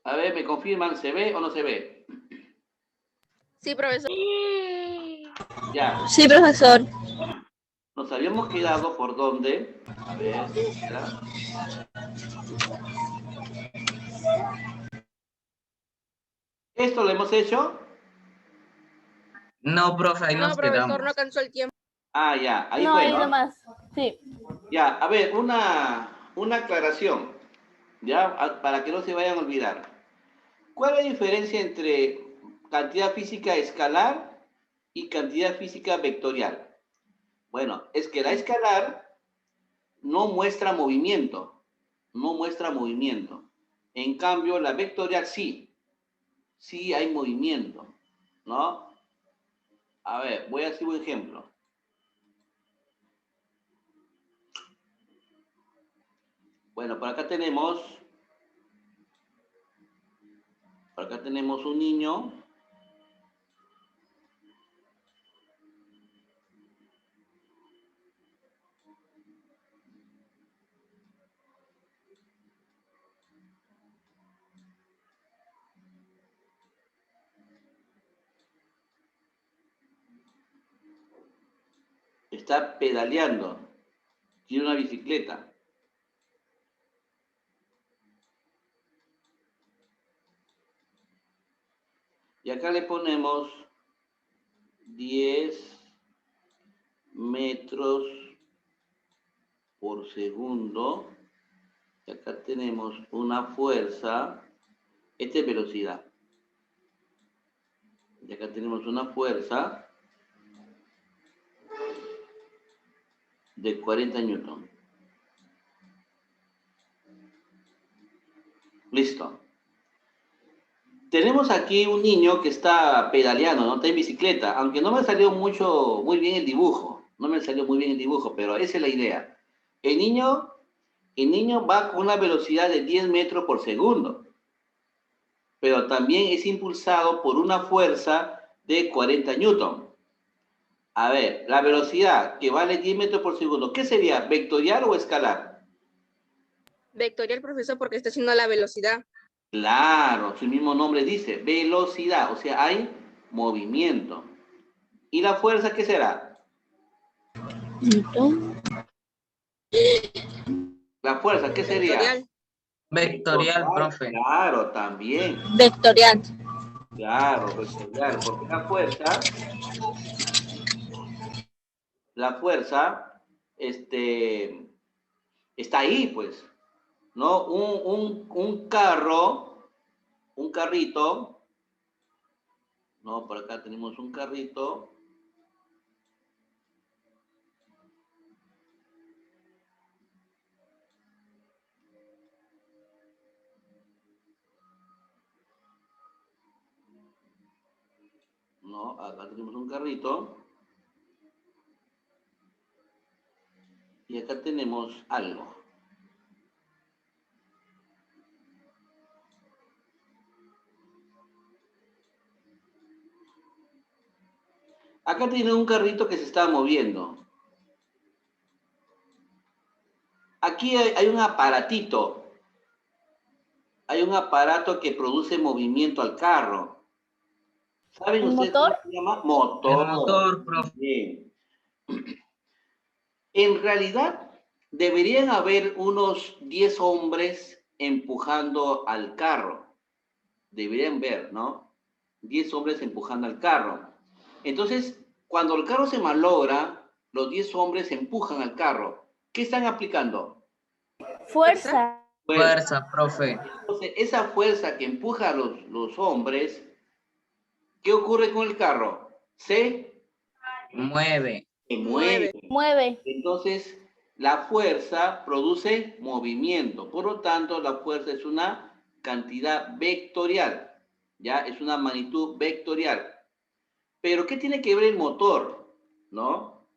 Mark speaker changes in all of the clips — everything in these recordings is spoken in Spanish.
Speaker 1: A ver, ¿me confirman? ¿Se ve o no se ve?
Speaker 2: Sí, profesor.
Speaker 1: Ya.
Speaker 3: Sí, profesor.
Speaker 1: Nos habíamos quedado por dónde. A ver, ¿ya? ¿Esto lo hemos hecho?
Speaker 4: No, profe, ahí
Speaker 2: No,
Speaker 4: nos
Speaker 2: profesor,
Speaker 4: quedamos.
Speaker 2: no alcanzó el tiempo.
Speaker 1: Ah, ya, ahí
Speaker 3: No,
Speaker 1: fue,
Speaker 3: ahí
Speaker 1: ¿no?
Speaker 3: nomás. Sí.
Speaker 1: Ya, a ver, una aclaración, ya, para que no se vayan a olvidar. ¿Cuál es la diferencia entre cantidad física escalar y cantidad física vectorial? Bueno, es que la escalar no muestra movimiento, no muestra movimiento. En cambio, la vectorial sí, sí hay movimiento, ¿no? A ver, voy a hacer un ejemplo. Bueno, por acá tenemos un niño. Está pedaleando, tiene una bicicleta. Y acá le ponemos 10 metros por segundo. Y acá tenemos una fuerza. Esta es velocidad. Y acá tenemos una fuerza de 40 newton. Listo. Tenemos aquí un niño que está pedaleando, ¿no? Está en bicicleta, aunque no me salió muy bien el dibujo. No me salió muy bien el dibujo, pero esa es la idea. El niño va con una velocidad de 10 metros por segundo, pero también es impulsado por una fuerza de 40 newton. A ver, la velocidad que vale 10 metros por segundo, ¿qué sería? ¿Vectorial o escalar?
Speaker 2: Vectorial, profesor, porque está haciendo la velocidad.
Speaker 1: Claro, su mismo nombre dice, velocidad, o sea, hay movimiento. ¿Y la fuerza qué será? La fuerza, ¿qué sería?
Speaker 2: Vectorial.
Speaker 4: Vectorial, profe.
Speaker 1: Claro, también.
Speaker 3: Vectorial.
Speaker 1: Claro, vectorial, porque la fuerza, está ahí, pues, ¿no? Un carrito, ¿no? Por acá tenemos un carrito. ¿No? Acá tenemos un carrito. Y acá tenemos algo. Acá tiene un carrito que se está moviendo. Aquí hay un aparatito. Hay un aparato que produce movimiento al carro. ¿Saben
Speaker 3: ¿El
Speaker 1: ustedes
Speaker 3: motor?
Speaker 1: cómo se llama?
Speaker 4: El
Speaker 1: Motor.
Speaker 4: motor, profe.
Speaker 1: Bien. En realidad, deberían haber unos 10 hombres empujando al carro. Deberían ver, ¿no? 10 hombres empujando al carro. Entonces, cuando el carro se malogra, los 10 hombres empujan al carro. ¿Qué están aplicando?
Speaker 3: Fuerza.
Speaker 4: Fuerza, profe.
Speaker 1: Entonces, esa fuerza que empuja a los hombres, ¿qué ocurre con el carro? Se
Speaker 4: Mueve.
Speaker 1: mueve.
Speaker 3: Mueve.
Speaker 1: Entonces, la fuerza produce movimiento. Por lo tanto, la fuerza es una cantidad vectorial. ¿Ya? Es una magnitud vectorial. Pero, ¿qué tiene que ver el motor? ¿No?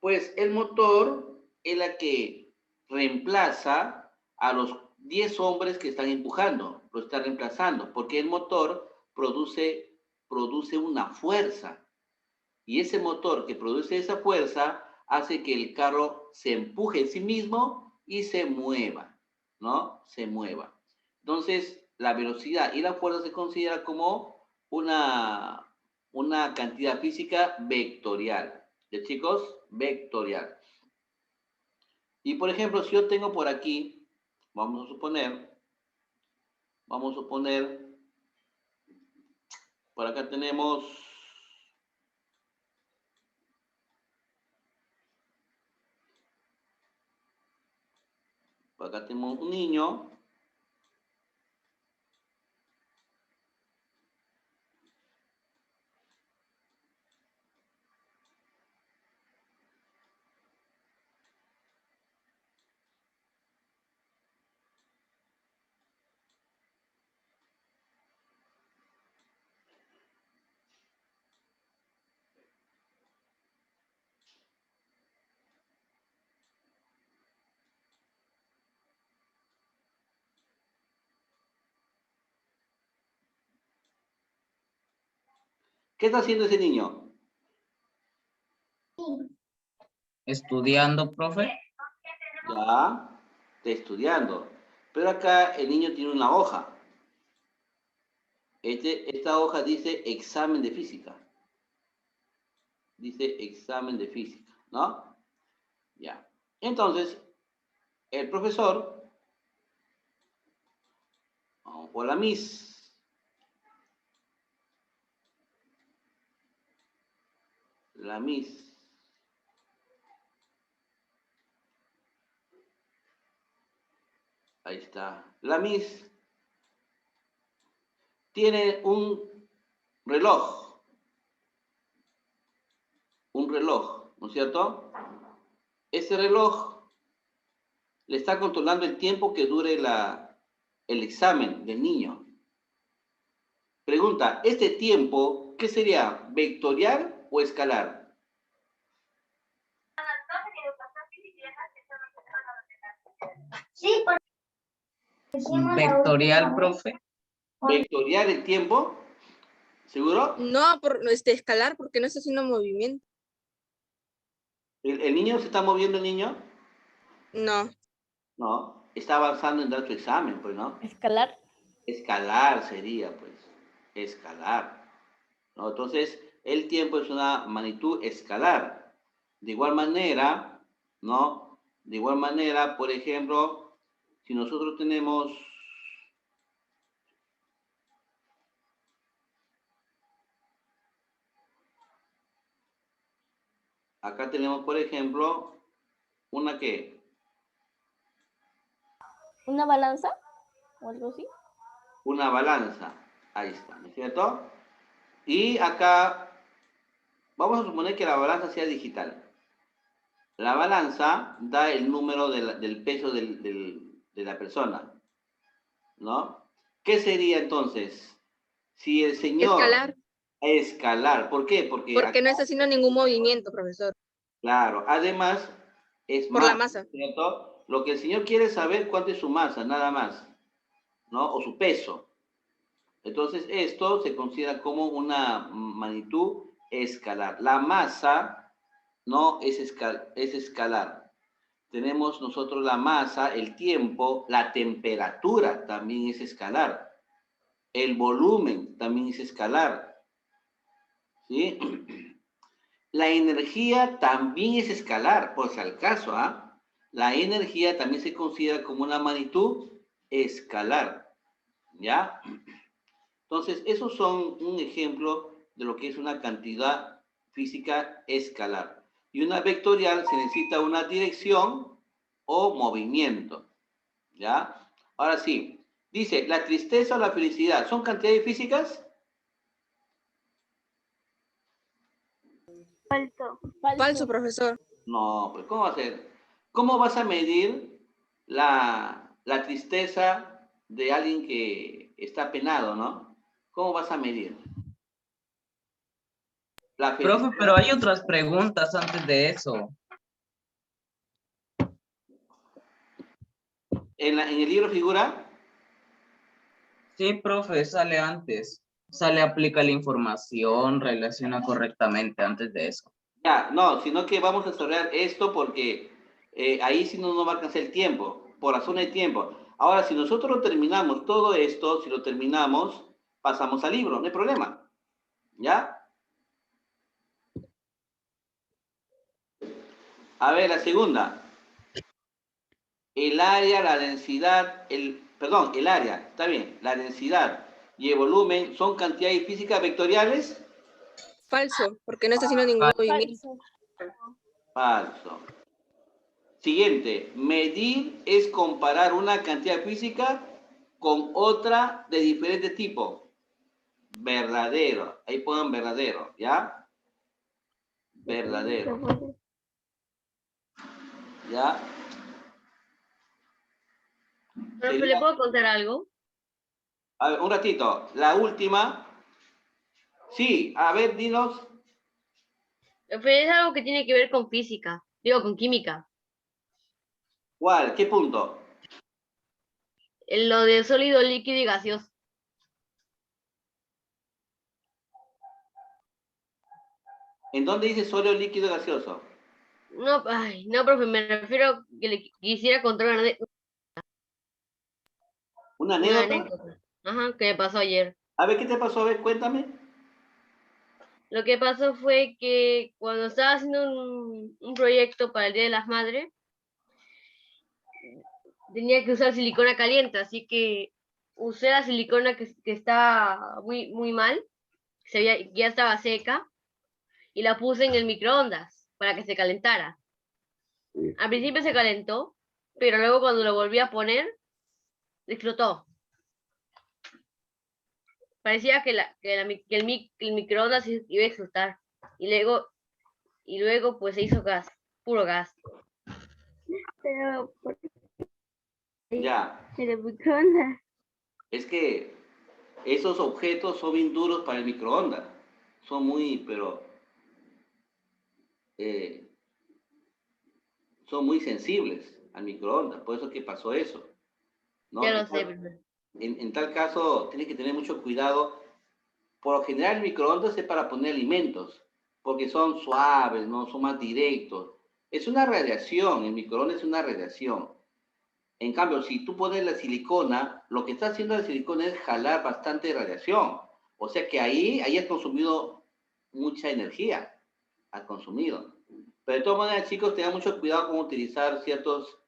Speaker 1: Pues el motor es la que reemplaza a los 10 hombres que están empujando, lo está reemplazando, porque el motor produce una fuerza. Y ese motor que produce esa fuerza hace que el carro se empuje en sí mismo y se mueva, ¿no? Se mueva. Entonces, la velocidad y la fuerza se considera como una cantidad física vectorial. ¿Ya, chicos? Vectorial. Y por ejemplo, si yo tengo por aquí, vamos a suponer, por acá tenemos, un niño. ¿Qué está haciendo ese niño?
Speaker 4: Estudiando, profe.
Speaker 1: Ya, está estudiando. Pero acá el niño tiene una hoja. Esta hoja dice examen de física. Dice examen de física, ¿no? Ya. Entonces, el profesor o la Miss ahí está, la Miss tiene un reloj, ¿no es cierto? Ese reloj le está controlando el tiempo que dure el examen del niño. Pregunta, ¿este tiempo qué sería? ¿Vectorial o escalar?
Speaker 3: Sí,
Speaker 4: Vectorial, profe.
Speaker 1: ¿Vectorial el tiempo? ¿Seguro?
Speaker 2: No, por escalar, porque no está haciendo movimiento.
Speaker 1: ¿El niño se está moviendo, el niño?
Speaker 2: No.
Speaker 1: No, está avanzando en dar su examen, pues, ¿no?
Speaker 3: Escalar.
Speaker 1: Escalar sería, pues, escalar, ¿no? Entonces, el tiempo es una magnitud escalar. De igual manera, ¿no? De igual manera, por ejemplo, si nosotros tenemos acá tenemos, por ejemplo, ¿una qué?
Speaker 3: ¿Una balanza? ¿O algo así?
Speaker 1: Una balanza. Ahí está, ¿no es cierto? Y acá, vamos a suponer que la balanza sea digital. La balanza da el número del peso de la persona, ¿no? ¿Qué sería entonces? Si el señor
Speaker 2: Escalar,
Speaker 1: escalar, ¿por qué? Porque
Speaker 2: porque
Speaker 1: acá,
Speaker 2: no está haciendo ningún movimiento, profesor.
Speaker 1: claro, además es
Speaker 2: Por la
Speaker 1: masa,
Speaker 2: masa.
Speaker 1: ¿cierto? Lo que el señor quiere es saber cuánto es su masa, nada más, ¿no? O su peso. Entonces, esto se considera como una magnitud escalar. La masa, ¿no? Es escalar. Tenemos nosotros la masa, el tiempo, la temperatura también es escalar. El volumen también es escalar. ¿Sí? La energía también es escalar, por si al caso, ¿ah? La energía también se considera como una magnitud escalar. ¿Ya? Entonces, esos son un ejemplo de lo que es una cantidad física escalar. Y una vectorial se necesita una dirección o movimiento. ¿Ya? Ahora sí, dice, la tristeza o la felicidad, ¿son cantidades físicas?
Speaker 2: Falso, profesor.
Speaker 1: No, pues ¿cómo va a ser? ¿Cómo vas a medir la tristeza de alguien que está penado, no? ¿Cómo vas a medir? La
Speaker 4: Profe,
Speaker 1: felicidad.
Speaker 4: pero hay otras preguntas antes de eso.
Speaker 1: ¿En el libro figura?
Speaker 4: Sí, profe, sale antes. Sale, aplica la información, relaciona correctamente antes de eso.
Speaker 1: Ya, no, sino que vamos a desarrollar esto porque ahí sí no nos va a alcanzar el tiempo, por razón de tiempo. Ahora, si nosotros lo terminamos, todo esto, si lo terminamos, pasamos al libro, no hay problema. ¿Ya? A ver, la segunda. El área, la densidad, el área, está bien, la densidad y el volumen son cantidades físicas vectoriales.
Speaker 2: Falso, porque no está haciendo ningún movimiento.
Speaker 1: Falso. Siguiente, medir es comparar una cantidad física con otra de diferente tipo. Verdadero, ahí pongan verdadero, ¿ya? Verdadero. ¿Ya?
Speaker 5: Profe, ¿le puedo contar algo?
Speaker 1: A ver, un ratito. La última. Sí, a ver, dinos.
Speaker 5: Profe, es algo que tiene que ver con física, digo, con química.
Speaker 1: ¿Cuál? ¿Qué punto?
Speaker 5: Lo de sólido, líquido y gaseoso.
Speaker 1: ¿En dónde dice sólido, líquido, gaseoso?
Speaker 5: No, ay, no, profe, me refiero a que le quisiera contar
Speaker 1: ¿Una
Speaker 5: una
Speaker 1: anécdota?
Speaker 5: anécdota. Ajá, que me pasó ayer.
Speaker 1: A ver, ¿qué te pasó? A ver, cuéntame.
Speaker 5: Lo que pasó fue que cuando estaba haciendo un proyecto para el Día de las Madres, tenía que usar silicona caliente, así que usé la silicona que estaba muy, muy mal, ya estaba seca, y la puse en el microondas para que se calentara. Al principio se calentó, pero luego cuando lo volví a poner, explotó. Parecía que el microondas iba a explotar. Y luego pues se hizo gas, puro gas.
Speaker 3: Pero,
Speaker 1: Ya.
Speaker 3: pero microondas.
Speaker 1: Es que esos objetos son bien duros para el microondas. Son muy, pero... son muy sensibles al microondas. Por eso que pasó eso. ¿No?
Speaker 5: Ya lo sé, profe.
Speaker 1: En tal caso, tienes que tener mucho cuidado. Por lo general, el microondas es para poner alimentos, porque son suaves, ¿no? Son más directos. Es una radiación, el microondas es una radiación. En cambio, si tú pones la silicona, lo que está haciendo la silicona es jalar bastante radiación. O sea que ahí has consumido mucha energía. Has consumido. Pero de todas maneras, chicos, tengan mucho cuidado con utilizar ciertos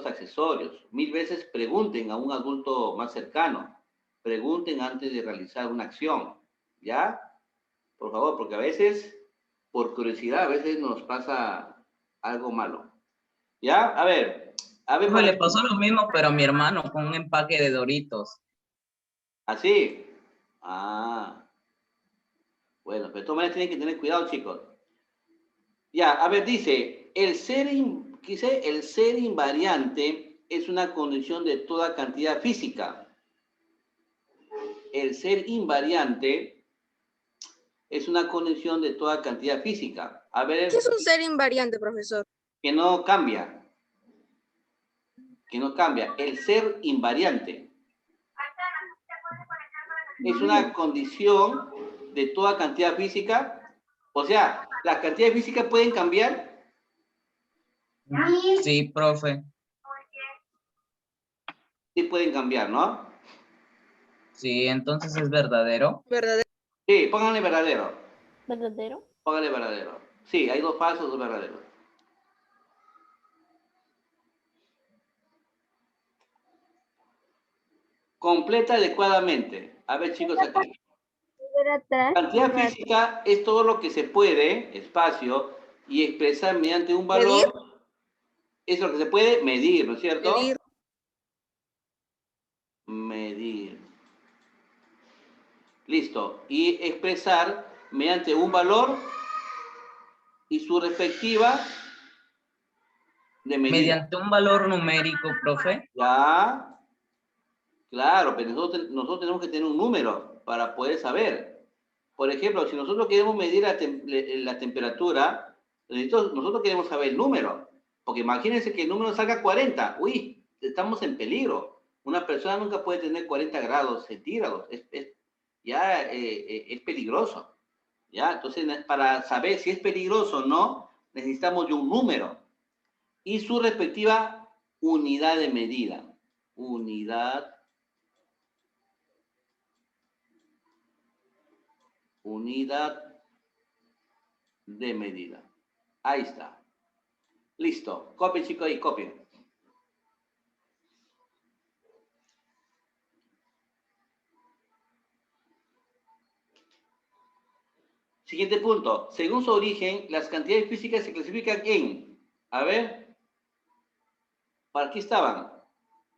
Speaker 1: accesorios. 1000 veces pregunten a un adulto más cercano. Pregunten antes de realizar una acción. ¿Ya? Por favor, porque a veces, por curiosidad, a veces nos pasa algo malo. ¿Ya? A ver,
Speaker 4: Profe, le pasó lo mismo, pero a mi hermano con un empaque de Doritos.
Speaker 1: ¿Así? Ah. Bueno, pero de todas maneras tienen que tener cuidado, chicos. Ya, a ver, dice, el ser invariante es una condición de toda cantidad física. El ser invariante es una condición de toda cantidad física. A ver,
Speaker 2: ¿Qué es un ser invariante, profesor?
Speaker 1: que no cambia. Que no cambia. El ser invariante es una condición de toda cantidad física. O sea, ¿las cantidades físicas pueden cambiar?
Speaker 4: Sí, profe.
Speaker 1: Sí pueden cambiar, ¿no?
Speaker 4: Sí, entonces es verdadero.
Speaker 2: ¿Verdadero?
Speaker 1: Sí, pónganle verdadero.
Speaker 3: ¿Verdadero?
Speaker 1: Póngale verdadero. Sí, hay dos falsos, dos verdaderos. Completa adecuadamente. A ver, chicos, aquí. Cantidad física es todo lo que se puede, espacio, y expresar mediante un valor.
Speaker 2: ¿Medir?
Speaker 1: Es lo que se puede medir, ¿no es cierto?
Speaker 2: Medir.
Speaker 1: Medir. Listo. Y expresar mediante un valor y su respectiva de medida.
Speaker 4: Mediante un valor numérico, profe.
Speaker 1: Ya. Claro, pero nosotros tenemos que tener un número para poder saber. Por ejemplo, si nosotros queremos medir la temperatura, nosotros queremos saber el número. Porque imagínense que el número salga 40. Uy, estamos en peligro. Una persona nunca puede tener 40 grados centígrados. Es peligroso. ¿Ya? Entonces, para saber si es peligroso o no, necesitamos de un número y su respectiva unidad de medida. unidad de medida. Ahí está. Listo. Copien, chicos, ahí, copien. Siguiente punto. Según su origen, las cantidades físicas se clasifican en... A ver. ¿Para qué estaban?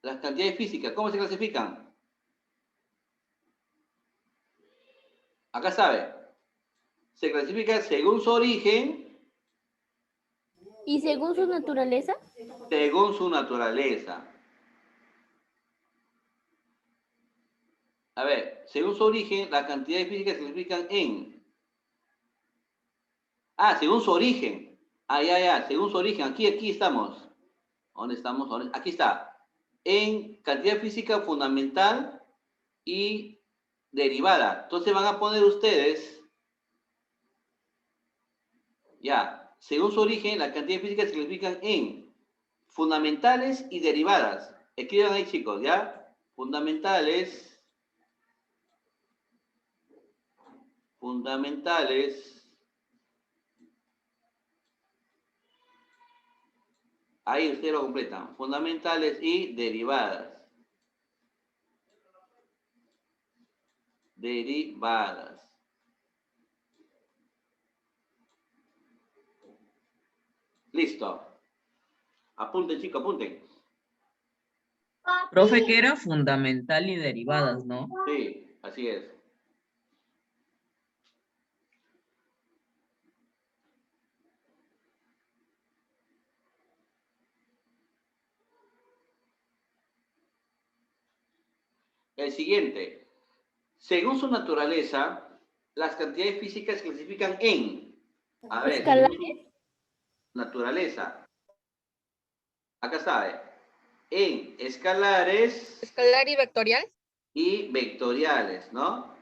Speaker 1: Las cantidades físicas, ¿cómo se clasifican? Acá sabe. Se clasifica según su origen,
Speaker 3: ¿Y según su naturaleza?
Speaker 1: según su naturaleza. A ver, según su origen, las cantidades físicas se clasifican en... Ah, según su origen. Ah, ya, según su origen. Aquí estamos. ¿Dónde estamos? Aquí está. En cantidad física fundamental y derivada. Entonces van a poner ustedes, ya, según su origen, las cantidades físicas se clasifican en fundamentales y derivadas. Escriban ahí, chicos, ¿ya? Fundamentales, ahí ustedes lo completan, fundamentales y derivadas. Listo. Apunten, chicos, apunten.
Speaker 4: Profe, que era fundamental y derivadas, ¿no?
Speaker 1: Sí, así es. El siguiente. Según su naturaleza, las cantidades físicas se clasifican en... A ver, según su naturaleza. Acá sabe. En escalares
Speaker 2: Escalar y vectorial.
Speaker 1: y vectoriales, ¿no?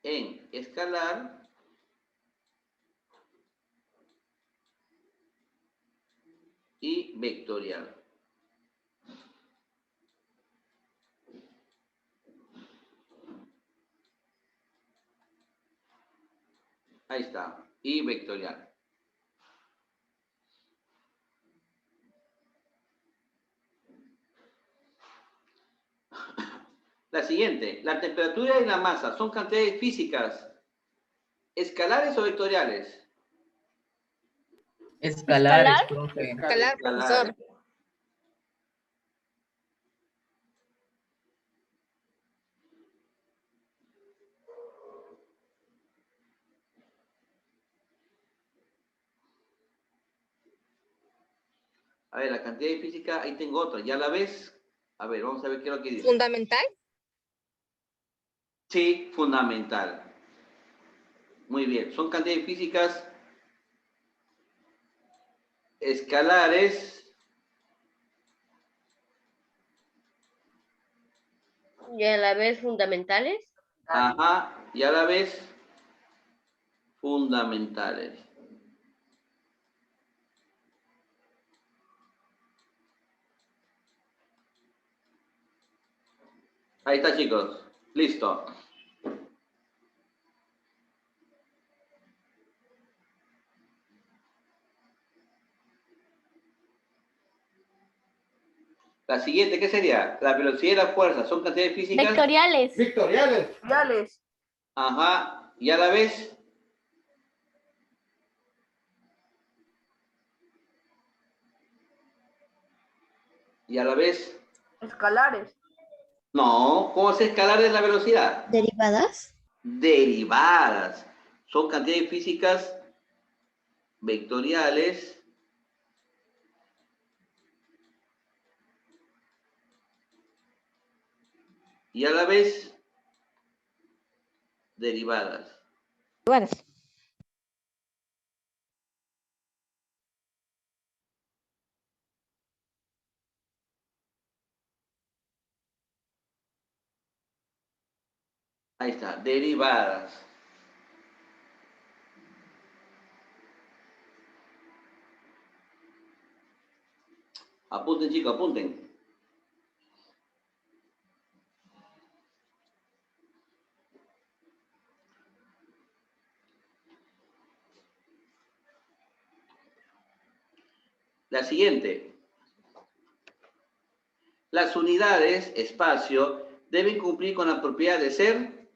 Speaker 1: En escalar y vectorial. Ahí está. Y vectorial. La siguiente. La temperatura y la masa son cantidades físicas. ¿Escalares o vectoriales?
Speaker 4: Escalares, profe.
Speaker 2: Escalar, profesor.
Speaker 1: A ver, la cantidad de física, ahí tengo otra. ¿Ya la ves? A ver, vamos a ver qué es lo que dice.
Speaker 2: Fundamental.
Speaker 1: Sí, fundamental. Muy bien. Son cantidades físicas escalares
Speaker 5: Y a la vez fundamentales.
Speaker 1: ajá, y a la vez fundamentales. Ahí está, chicos. Listo. La siguiente, ¿qué sería? La velocidad y la fuerza. ¿Son cantidades físicas?
Speaker 3: Vectoriales.
Speaker 6: Vectoriales.
Speaker 1: Ajá, y a la vez
Speaker 6: Escalares.
Speaker 1: no, ¿cómo se escalar de la velocidad?
Speaker 7: ¿Derivadas?
Speaker 1: Derivadas. Son cantidades físicas vectoriales y a la vez derivadas.
Speaker 7: Derivadas.
Speaker 1: Ahí está, derivadas. Apunten, chicos, apunten. La siguiente. Las unidades, espacio, deben cumplir con la propiedad de ser.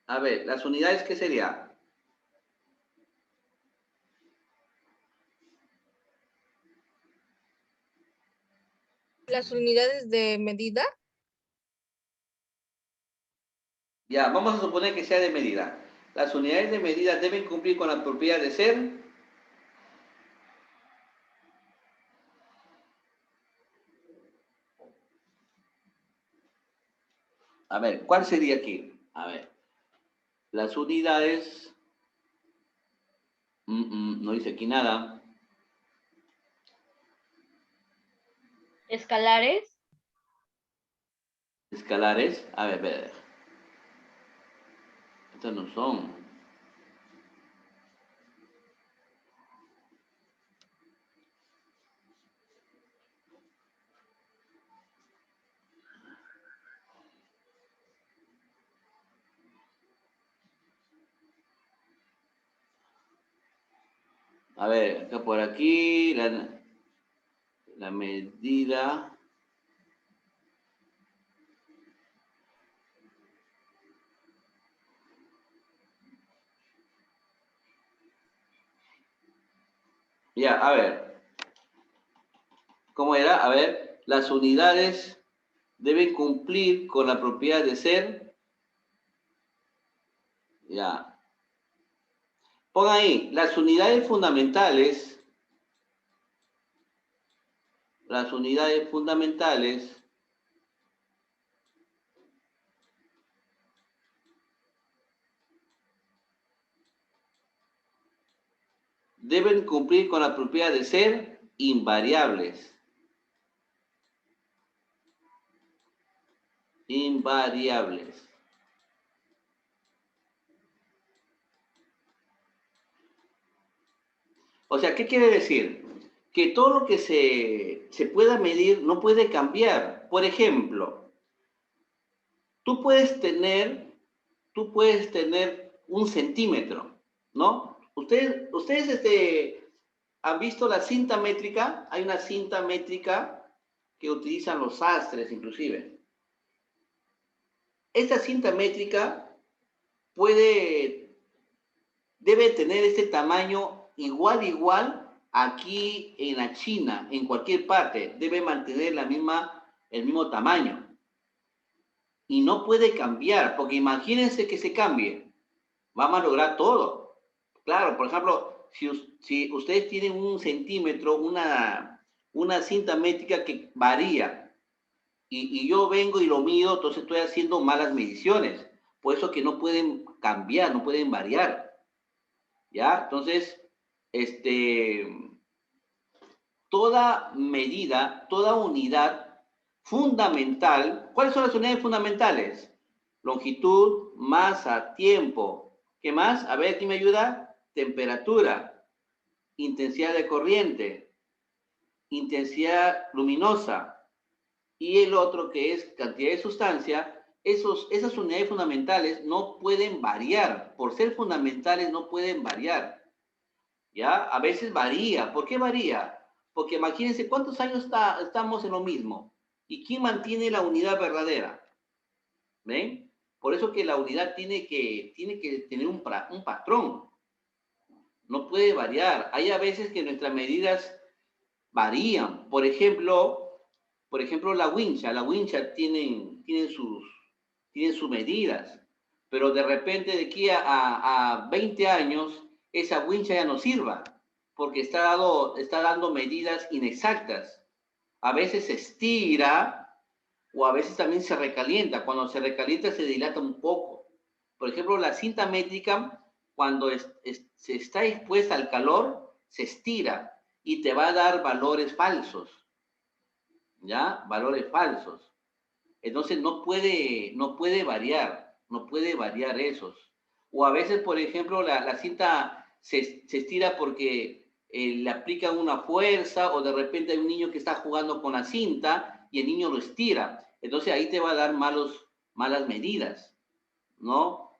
Speaker 1: A ver, las unidades, ¿qué sería?
Speaker 2: Las unidades de medida.
Speaker 1: Ya, vamos a suponer que sea de medida. Las unidades de medida deben cumplir con la propiedad de ser. A ver, ¿cuál sería aquí? A ver, las unidades, no dice aquí nada.
Speaker 5: Escalares.
Speaker 1: Escalares, a ver. Estas no son. A ver, acá por aquí, la medida. Ya, a ver. ¿Cómo era? A ver, las unidades deben cumplir con la propiedad de ser. Ya. Pongan ahí, las unidades fundamentales deben cumplir con la propiedad de ser invariables. Invariables. O sea, ¿qué quiere decir? Que todo lo que se pueda medir no puede cambiar. Por ejemplo, tú puedes tener 1 centímetro, ¿no? Ustedes han visto la cinta métrica. Hay una cinta métrica que utilizan los sastres, inclusive. Esta cinta métrica debe tener este tamaño igual aquí en la China, en cualquier parte. Debe mantener el mismo tamaño. Y no puede cambiar, porque imagínense que se cambie. Vamos a lograr todo. Claro, por ejemplo, si ustedes tienen 1 centímetro, una cinta métrica que varía, y yo vengo y lo mido, entonces estoy haciendo malas mediciones. Por eso que no pueden cambiar, no pueden variar. ¿Ya? Entonces, toda medida, toda unidad fundamental. ¿Cuáles son las unidades fundamentales? Longitud, masa, tiempo. ¿Qué más? A ver, ¿quién me ayuda? Temperatura, intensidad de corriente, intensidad luminosa, y el otro que es cantidad de sustancia. Esas unidades fundamentales no pueden variar. Por ser fundamentales no pueden variar. ¿Ya? A veces varía. ¿Por qué varía? Porque imagínense cuántos años estamos en lo mismo. ¿Y quién mantiene la unidad verdadera? ¿Ven? Por eso que la unidad tiene que tener un patrón. No puede variar. Hay a veces que nuestras medidas varían. Por ejemplo, la wincha tienen sus medidas, pero de repente de aquí a 20 años, esa wincha ya no sirva, porque está dando medidas inexactas. A veces se estira, o a veces también se recalienta. Cuando se recalienta se dilata un poco. Por ejemplo, la cinta métrica, cuando se está expuesta al calor, se estira y te va a dar valores falsos. ¿Ya? Valores falsos. Entonces no puede variar esos. O a veces, por ejemplo, la cinta se estira porque le aplican una fuerza o de repente hay un niño que está jugando con la cinta y el niño lo estira. Entonces ahí te va a dar malas medidas, ¿no?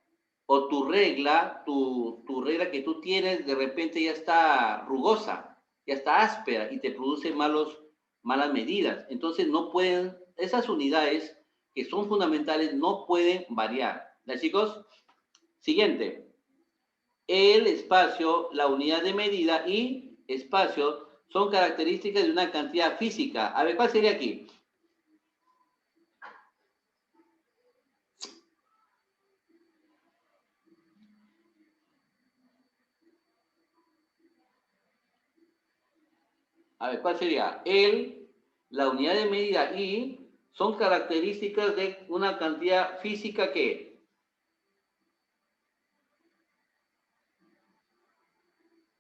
Speaker 1: O tu regla, tu regla que tú tienes de repente ya está rugosa, ya está áspera y te produce malas medidas. Entonces no pueden, esas unidades que son fundamentales no pueden variar. ¿Ya, chicos? Siguiente. El espacio, la unidad de medida y espacio son características de una cantidad física. A ver, ¿cuál sería aquí? A ver, ¿cuál sería? La unidad de medida y son características de una cantidad física que...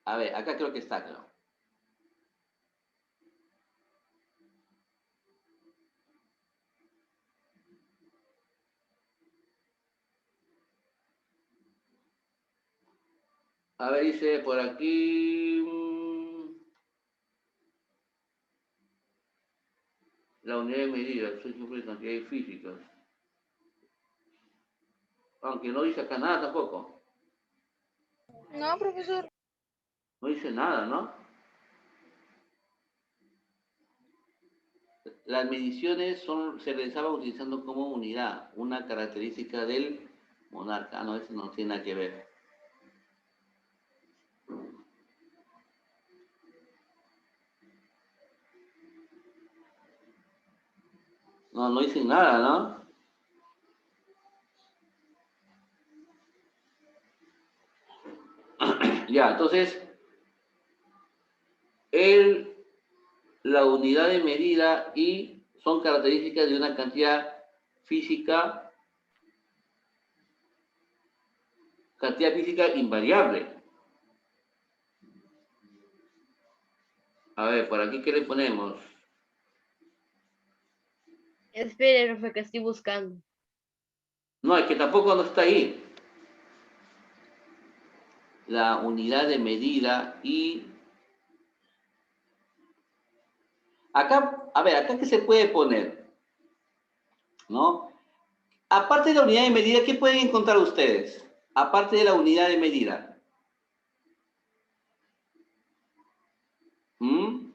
Speaker 1: A ver, acá creo que está claro. A ver, dice por aquí... La unidad de medida, son siempre cantidades físicas. Aunque no dice acá nada tampoco.
Speaker 2: No, profesor.
Speaker 1: No dice nada, ¿no? Las mediciones se realizaban utilizando como unidad, una característica del monarca. Ah, no, eso no tiene nada que ver. No, no dicen nada, ¿no? Ya, entonces, la unidad de medida y son características de una cantidad física invariable. A ver, por aquí, ¿qué le ponemos?
Speaker 5: Espere, profe, que estoy buscando.
Speaker 1: No, es que tampoco no está ahí. La unidad de medida y... Acá, a ver, acá ¿qué se puede poner? ¿No? Aparte de la unidad de medida, ¿qué pueden encontrar ustedes? Aparte de la unidad de medida. ¿Mm?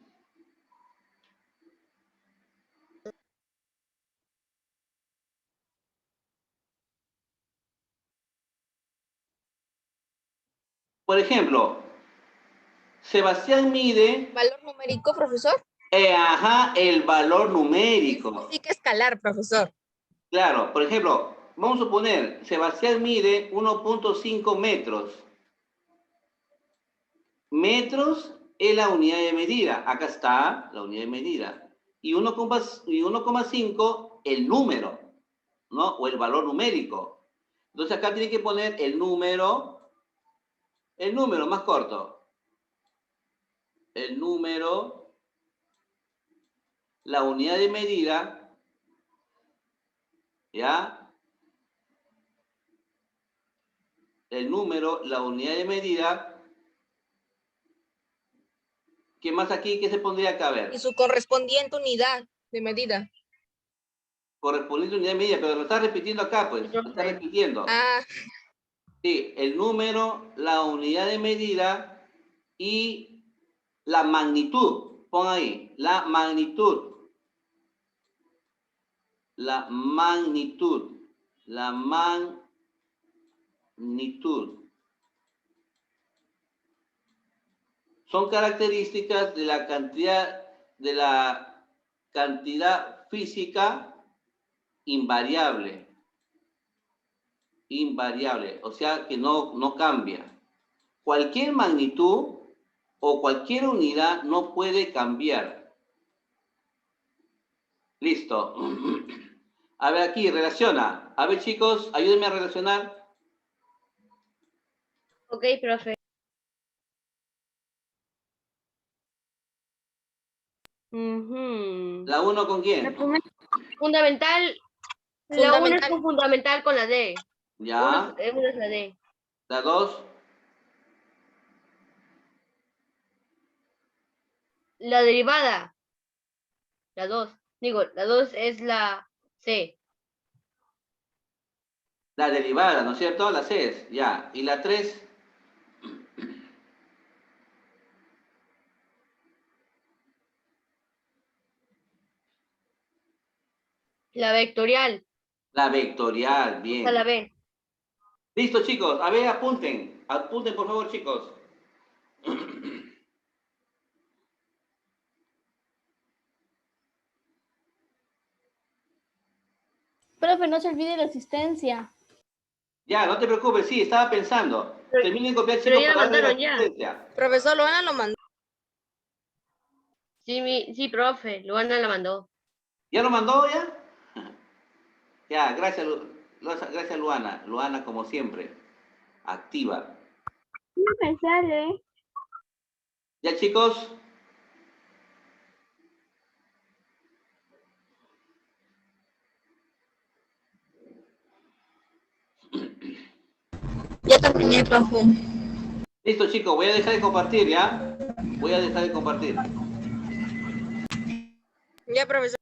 Speaker 1: Por ejemplo, Sebastián mide,
Speaker 2: ¿Valor numérico, profesor?
Speaker 1: ajá, el valor numérico.
Speaker 2: Significa escalar, profesor.
Speaker 1: Claro, por ejemplo, vamos a suponer, Sebastián mide 1.5 metros. Metros es la unidad de medida. Acá está la unidad de medida. Y 1,5 el número, ¿no? O el valor numérico. Entonces acá tiene que poner el número más corto. El número, la unidad de medida, ¿ya? El número, la unidad de medida. ¿Qué más aquí? ¿Qué se pondría acá? A ver.
Speaker 2: Y su correspondiente unidad de medida.
Speaker 1: Correspondiente unidad de medida, pero lo está repitiendo acá, pues.
Speaker 5: Sí,
Speaker 1: Lo está
Speaker 5: profe.
Speaker 1: repitiendo.
Speaker 2: Ah,
Speaker 1: Sí, el número, la unidad de medida y la magnitud. Pon ahí, la magnitud. La magnitud. La magnitud. Son características de la cantidad física invariable. Invariable, o sea que no cambia. Cualquier magnitud o cualquier unidad no puede cambiar. Listo. A ver aquí, relaciona. A ver chicos, ayúdenme a relacionar.
Speaker 5: Ok, profe. Ujú.
Speaker 1: ¿La 1 con quién?
Speaker 5: Fundamental. La 1 es
Speaker 2: fundamental.
Speaker 5: con fundamental con la D.
Speaker 1: Ya.
Speaker 5: Una es la D.
Speaker 1: La 2.
Speaker 5: La derivada. La 2. Digo, la 2 es la C.
Speaker 1: La derivada, ¿no es cierto? La C, ya. ¿Y la 3?
Speaker 5: La vectorial.
Speaker 1: La vectorial,
Speaker 5: Esa
Speaker 1: bien.
Speaker 5: la B.
Speaker 1: Listo, chicos. A ver, apunten. Apunten, por favor, chicos.
Speaker 3: Profe, no se olvide la asistencia.
Speaker 1: Ya, no te preocupes. Sí, estaba pensando.
Speaker 5: Pero-
Speaker 1: Terminen de copiar,
Speaker 5: pero
Speaker 1: chicos,
Speaker 5: ya la
Speaker 1: para darle la
Speaker 5: mandaron ya.
Speaker 1: asistencia.
Speaker 2: Profesor Luana lo mandó.
Speaker 5: Sí, profe. Luana la mandó.
Speaker 1: ¿Ya lo mandó ya? Ya, gracias, gracias, Luana. Luana, como siempre, activa.
Speaker 3: No me sale.
Speaker 1: Ya, chicos.
Speaker 7: Ya terminé, profe.
Speaker 1: Listo, chicos. Voy a dejar de compartir, ¿ya? Voy a dejar de compartir.
Speaker 2: Ya, profesor.